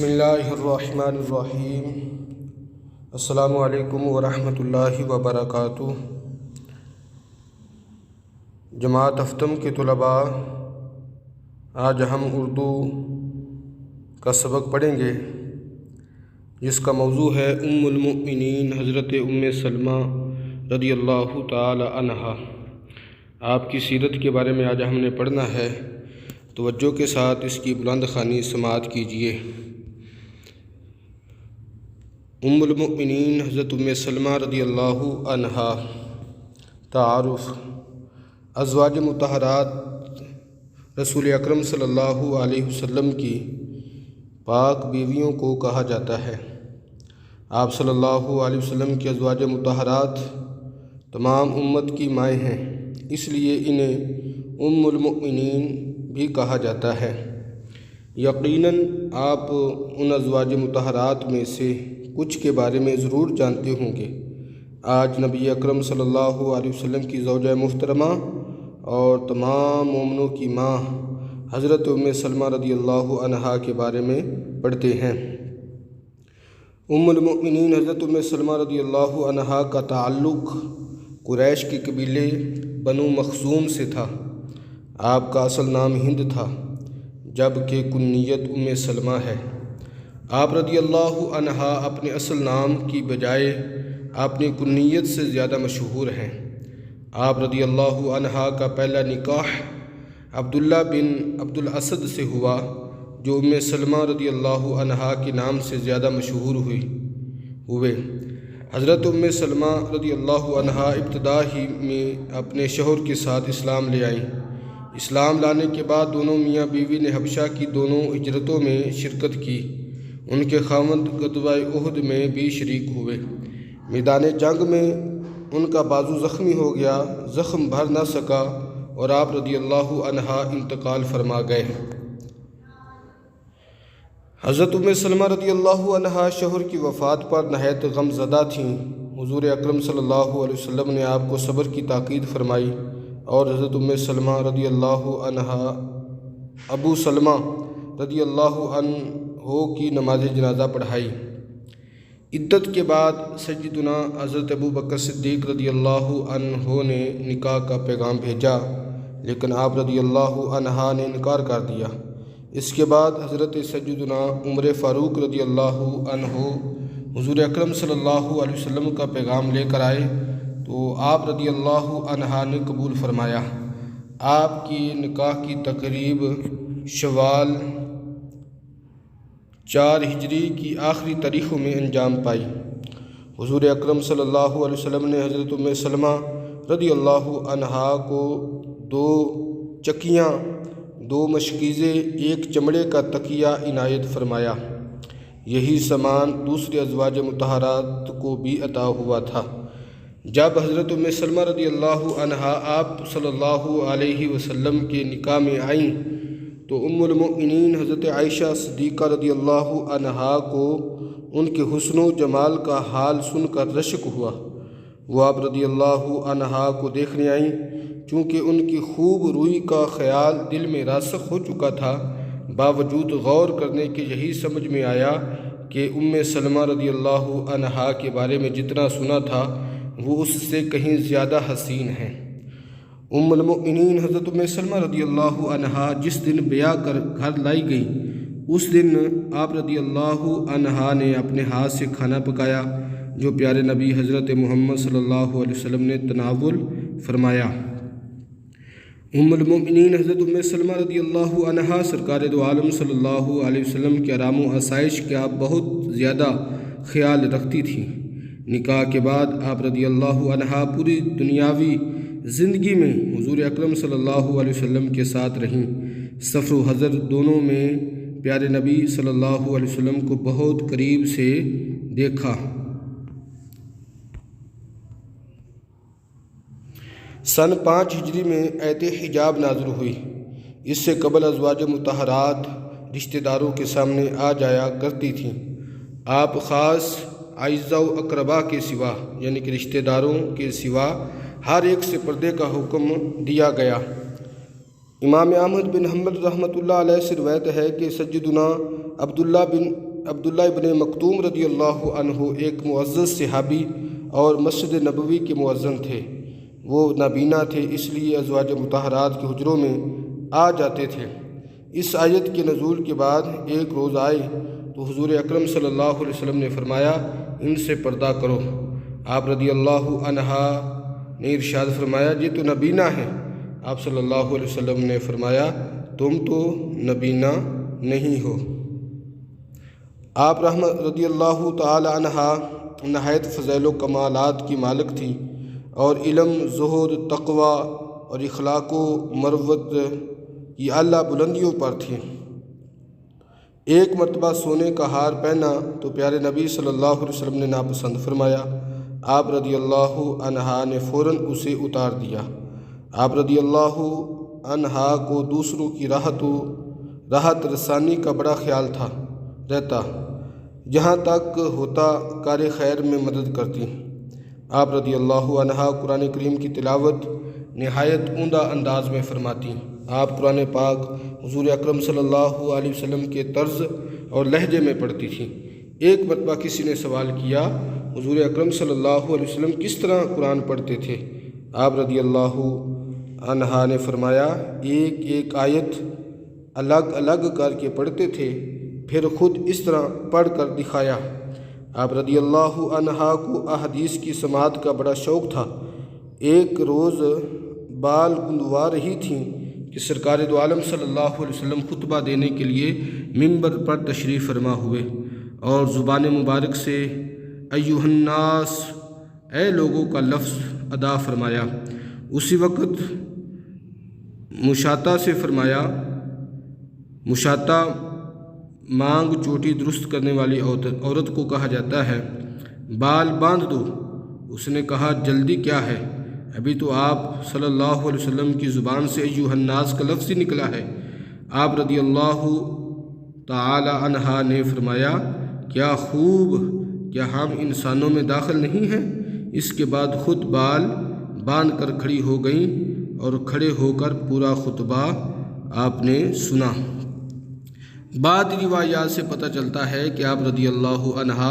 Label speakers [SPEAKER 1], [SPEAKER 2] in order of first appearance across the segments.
[SPEAKER 1] بسم اللہ الرحمن الرحیم۔ السلام علیکم ورحمۃ اللہ وبرکاتہ۔ جماعت ہفتم کے طلباء، آج ہم اردو کا سبق پڑھیں گے جس کا موضوع ہے ام المؤمنین حضرت سلمہ رضی اللہ تعالی عنہا۔ آپ کی سیرت کے بارے میں آج ہم نے پڑھنا ہے، توجہ کے ساتھ اس کی بلند خوانی سماعت کیجیے۔ ام المؤمنین حضرت سلمہ رضی اللہ عنہا۔ تعارف: ازواج مطہرات رسول اکرم صلی اللہ علیہ وسلم کی پاک بیویوں کو کہا جاتا ہے۔ آپ صلی اللہ علیہ وسلم کی ازواج مطہرات تمام امت کی مائیں ہیں، اس لیے انہیں ام المؤمنین بھی کہا جاتا ہے۔ یقیناً آپ ان ازواج مطہرات میں سے کچھ کے بارے میں ضرور جانتے ہوں گے۔ آج نبی اکرم صلی اللہ علیہ وسلم کی زوجہ محترمہ اور تمام مومنوں کی ماں حضرت سلمہ رضی اللہ عنہا کے بارے میں پڑھتے ہیں۔ ام المؤمنین حضرت سلمہ رضی اللہ عنہا کا تعلق قریش کے قبیلے بنو مخزوم سے تھا۔ آپ کا اصل نام ہند تھا، جبکہ کنیت سلمہ ہے۔ آپ رضی اللہ عنہا اپنے اصل نام کی بجائے اپنی کنیت سے زیادہ مشہور ہیں۔ آپ رضی اللہ عنہا کا پہلا نکاح عبداللہ بن عبد الاسد سے ہوا، جو سلمہ رضی اللہ عنہا کے نام سے زیادہ مشہور ہوئے۔ حضرت سلمہ رضی اللہ عنہا ابتدا ہی میں اپنے شوہر کے ساتھ اسلام لے آئیں۔ اسلام لانے کے بعد دونوں میاں بیوی نے حبشہ کی دونوں ہجرتوں میں شرکت کی۔ ان کے خاوند غزوہ احد میں بھی شریک ہوئے۔ میدان جنگ میں ان کا بازو زخمی ہو گیا، زخم بھر نہ سکا اور آپ رضی اللہ عنہا انتقال فرما گئے۔ حضرت سلمہ رضی اللہ عنہا شوہر کی وفات پر نہایت غم زدہ تھیں۔ حضور اکرم صلی اللہ علیہ وسلم نے آپ کو صبر کی تاکید فرمائی اور حضرت سلمہ رضی اللہ عنہا ابو سلمہ رضی اللہ عنہ کی نماز جنازہ پڑھائی۔ عدت کے بعد سیدنا حضرت ابو بکر صدیق رضی اللہ عنہ نے نکاح کا پیغام بھیجا، لیکن آپ رضی اللہ عنہ نے انکار کر دیا۔ اس کے بعد حضرت سیدنا عمر فاروق رضی اللہ عنہ حضور اکرم صلی اللہ علیہ وسلم کا پیغام لے کر آئے تو آپ رضی اللہ عنہ نے قبول فرمایا۔ آپ کی نکاح کی تقریب شوال 4 ہجری کی آخری تاریخوں میں انجام پائی۔ حضور اکرم صلی اللہ علیہ وسلم نے حضرت سلمہ رضی اللہ عنہا کو 2 چکیاں، 2 مشکیزیں، 1 چمڑے کا تکیہ عنایت فرمایا۔ یہی سامان دوسری ازواج مطہرات کو بھی عطا ہوا تھا۔ جب حضرت سلمہ رضی اللہ عنہا آپ صلی اللہ علیہ وسلم کے نکاح میں آئیں تو ام المؤمنین حضرت عائشہ صدیقہ رضی اللہ عنہا کو ان کے حسن و جمال کا حال سن کر رشک ہوا۔ وہ آپ رضی اللہ عنہا کو دیکھنے آئیں۔ چونکہ ان کی خوب روئی کا خیال دل میں راسخ ہو چکا تھا، باوجود غور کرنے کے یہی سمجھ میں آیا کہ سلمہ رضی اللہ عنہا کے بارے میں جتنا سنا تھا وہ اس سے کہیں زیادہ حسین ہیں۔ ام المؤمنین حضرت سلمہ رضی اللہ عنہا جس دن بیاہ کر گھر لائی گئی، اس دن آپ رضی اللہ عنہا نے اپنے ہاتھ سے کھانا پکایا جو پیارے نبی حضرت محمد صلی اللہ علیہ وسلم نے تناول فرمایا۔ ام المؤمنین حضرت سلمہ رضی اللہ عنہا سرکار دو عالم صلی اللہ علیہ وسلم کے آرام و آسائش کا بہت زیادہ خیال رکھتی تھیں۔ نکاح کے بعد آپ رضی اللہ عنہا پوری دنیاوی زندگی میں حضور اکرم صلی اللہ علیہ وسلم کے ساتھ رہیں۔ سفر و حضر دونوں میں پیارے نبی صلی اللہ علیہ وسلم کو بہت قریب سے دیکھا۔ سن 5 ہجری میں آیت حجاب نازل ہوئی۔ اس سے قبل ازواج مطہرات رشتہ داروں کے سامنے آ جایا کرتی تھیں۔ آپ خاص اعزاء و اقربا کے سوا، یعنی کہ رشتہ داروں کے سوا ہر ایک سے پردے کا حکم دیا گیا۔ امام احمد بن حنبل رحمۃ اللہ علیہ سے روایت ہے کہ سیدنا عبداللہ بن عبداللہ ابن مکتوم رضی اللہ عنہ ایک معزز صحابی اور مسجد نبوی کے مؤذن تھے۔ وہ نابینا تھے، اس لیے ازواج مطہرات کے حجروں میں آ جاتے تھے۔ اس آیت کے نزول کے بعد ایک روز آئے تو حضور اکرم صلی اللہ علیہ وسلم نے فرمایا ان سے پردہ کرو۔ آپ رضی اللہ عنہ نے ارشاد فرمایا یہ تو نابینا ہے۔ آپ صلی اللہ علیہ وسلم نے فرمایا تم تو نابینا نہیں ہو۔ آپ رحمت رضی اللہ تعالی عنہ نہایت فضائل و کمالات کی مالک تھی اور علم، زہد، تقوی اور اخلاق و مروت کی اعلیٰ بلندیوں پر تھی۔ ایک مرتبہ سونے کا ہار پہنا تو پیارے نبی صلی اللہ علیہ وسلم نے ناپسند فرمایا۔ آپ رضی اللہ عنہ نے فوراً اسے اتار دیا۔ آپ رضی اللہ عنہ کو دوسروں کی راحت رسانی کا بڑا خیال رہتا، جہاں تک ہوتا کار خیر میں مدد کرتی۔ آپ رضی اللہ عنہ قرآن کریم کی تلاوت نہایت عمدہ انداز میں فرماتی۔ آپ قرآن پاک حضور اکرم صلی اللہ علیہ وسلم کے طرز اور لہجے میں پڑھتی تھیں۔ ایک مرتبہ کسی نے سوال کیا حضور اکرم صلی اللہ علیہ وسلم کس طرح قرآن پڑھتے تھے؟ آپ رضی اللہ عنہ نے فرمایا ایک ایک آیت الگ الگ کر کے پڑھتے تھے، پھر خود اس طرح پڑھ کر دکھایا۔ آپ رضی اللہ عنہ کو احادیث کی سماعت کا بڑا شوق تھا۔ ایک روز بال گنڈوا رہی تھیں کہ سرکار دو عالم صلی اللہ علیہ وسلم خطبہ دینے کے لیے منبر پر تشریف فرما ہوئے اور زبان مبارک سے ایھا الناس اے لوگوں کا لفظ ادا فرمایا۔ اسی وقت مشاطہ سے فرمایا، مشاطہ مانگ چوٹی درست کرنے والی عورت کو کہا جاتا ہے، بال باندھ دو۔ اس نے کہا جلدی کیا ہے، ابھی تو آپ صلی اللہ علیہ وسلم کی زبان سے ایھا الناس کا لفظ ہی نکلا ہے۔ آپ رضی اللہ تعالی عنہ نے فرمایا کیا خوب، کیا ہم انسانوں میں داخل نہیں ہیں؟ اس کے بعد خود بال باندھ کر کھڑی ہو گئیں اور کھڑے ہو کر پورا خطبہ آپ نے سنا۔ بعض روایات سے پتہ چلتا ہے کہ آپ رضی اللہ عنہ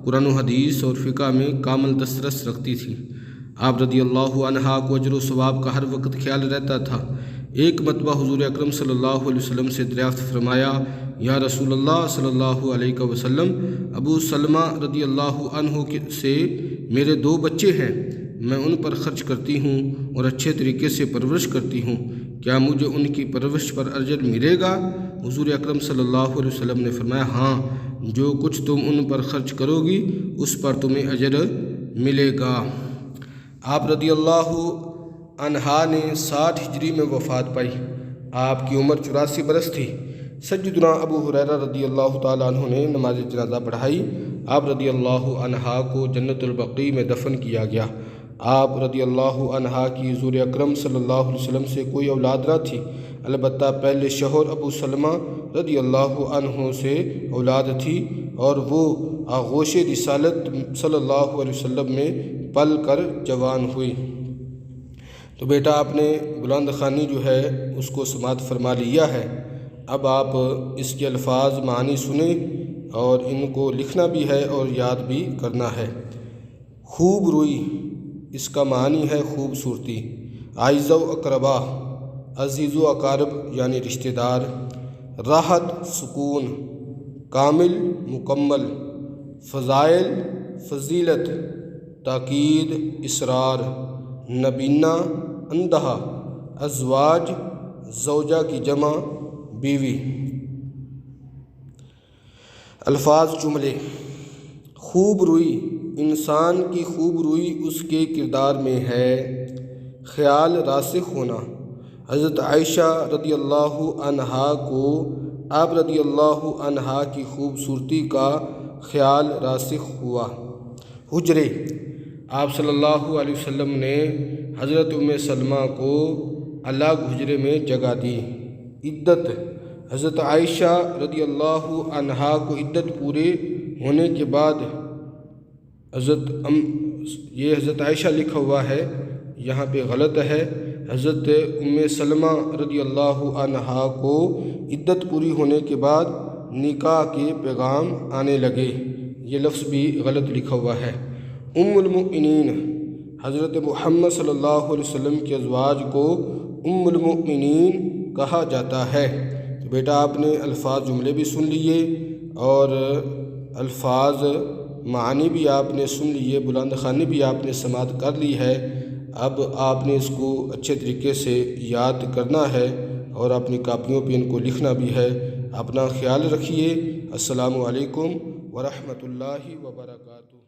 [SPEAKER 1] قرآن و حدیث اور فقہ میں کامل دسترس رکھتی تھی۔ آپ رضی اللہ عنہ کو اجر و ثواب کا ہر وقت خیال رہتا تھا۔ ایک مرتبہ حضور اکرم صلی اللہ علیہ وسلم سے دریافت فرمایا یا رسول اللہ صلی اللہ علیہ وسلم، ابو سلمہ رضی اللہ عنہ سے میرے 2 بچے ہیں، میں ان پر خرچ کرتی ہوں اور اچھے طریقے سے پرورش کرتی ہوں، کیا مجھے ان کی پرورش پر اجر ملے گا؟ حضور اکرم صلی اللہ علیہ وسلم نے فرمایا ہاں، جو کچھ تم ان پر خرچ کرو گی اس پر تمہیں اجر ملے گا۔ آپ رضی اللہ عنہ نے 60 ہجری میں وفات پائی۔ آپ کی عمر 84 برس تھی۔ سیدنا ابو ہریرہ رضی اللہ تعالیٰ عنہ نے نماز جنازہ پڑھائی۔ آپ رضی اللہ عنہ کو جنت البقیع میں دفن کیا گیا۔ آپ رضی اللہ عنہ کی حضور اکرم صلی اللہ علیہ وسلم سے کوئی اولاد نہ تھی، البتہ پہلے شوہر ابو سلمہ رضی اللہ عنہ سے اولاد تھی اور وہ آغوش رسالت صلی اللہ علیہ وسلم میں پل کر جوان ہوئی۔ تو بیٹا آپ نے بلند خوانی جو ہے اس کو سماعت فرما لیا ہے۔ اب آپ اس کے الفاظ معنی سنیں اور ان کو لکھنا بھی ہے اور یاد بھی کرنا ہے۔ خوب روئی، اس کا معنی ہے خوبصورتی۔ عائزہ و اقربا، عزیز و اقارب یعنی رشتہ دار۔ راحت، سکون۔ کامل، مکمل۔ فضائل، فضیلت۔ تاکید، اصرار۔ نبینا، اندھا۔ ازواج، زوجہ کی جمع، بیوی۔ الفاظ جملے۔ خوب روئی، انسان کی خوب روئی اس کے کردار میں ہے۔ خیال راسخ ہونا، حضرت عائشہ رضی اللہ عنہا کو آپ رضی اللہ عنہا کی خوبصورتی کا خیال راسخ ہوا۔ حجرے، آپ صلی اللہ علیہ وسلم نے حضرت ام سلمہ کو الگ حجرے میں جگہ دی۔ عدت، حضرت عائشہ رضی اللہ عنہا کو عدت پورے ہونے کے بعد یہ حضرت عائشہ لکھا ہوا ہے، یہاں پہ غلط ہے۔ حضرت ام سلمہ رضی اللہ عنہا کو عدت پوری ہونے کے بعد نکاح کے پیغام آنے لگے، یہ لفظ بھی غلط لکھا ہوا ہے۔ ام المؤمنین، حضرت محمد صلی اللہ علیہ وسلم کے ازواج کو ام المؤمنین کہا جاتا ہے۔ تو بیٹا آپ نے الفاظ جملے بھی سن لیے اور الفاظ معنی بھی آپ نے سن لیے، بلند خوانی بھی آپ نے سماعت کر لی ہے۔ اب آپ نے اس کو اچھے طریقے سے یاد کرنا ہے اور اپنی کاپیوں پہ ان کو لکھنا بھی ہے۔ اپنا خیال رکھیے۔ السلام علیکم ورحمۃ اللہ وبرکاتہ۔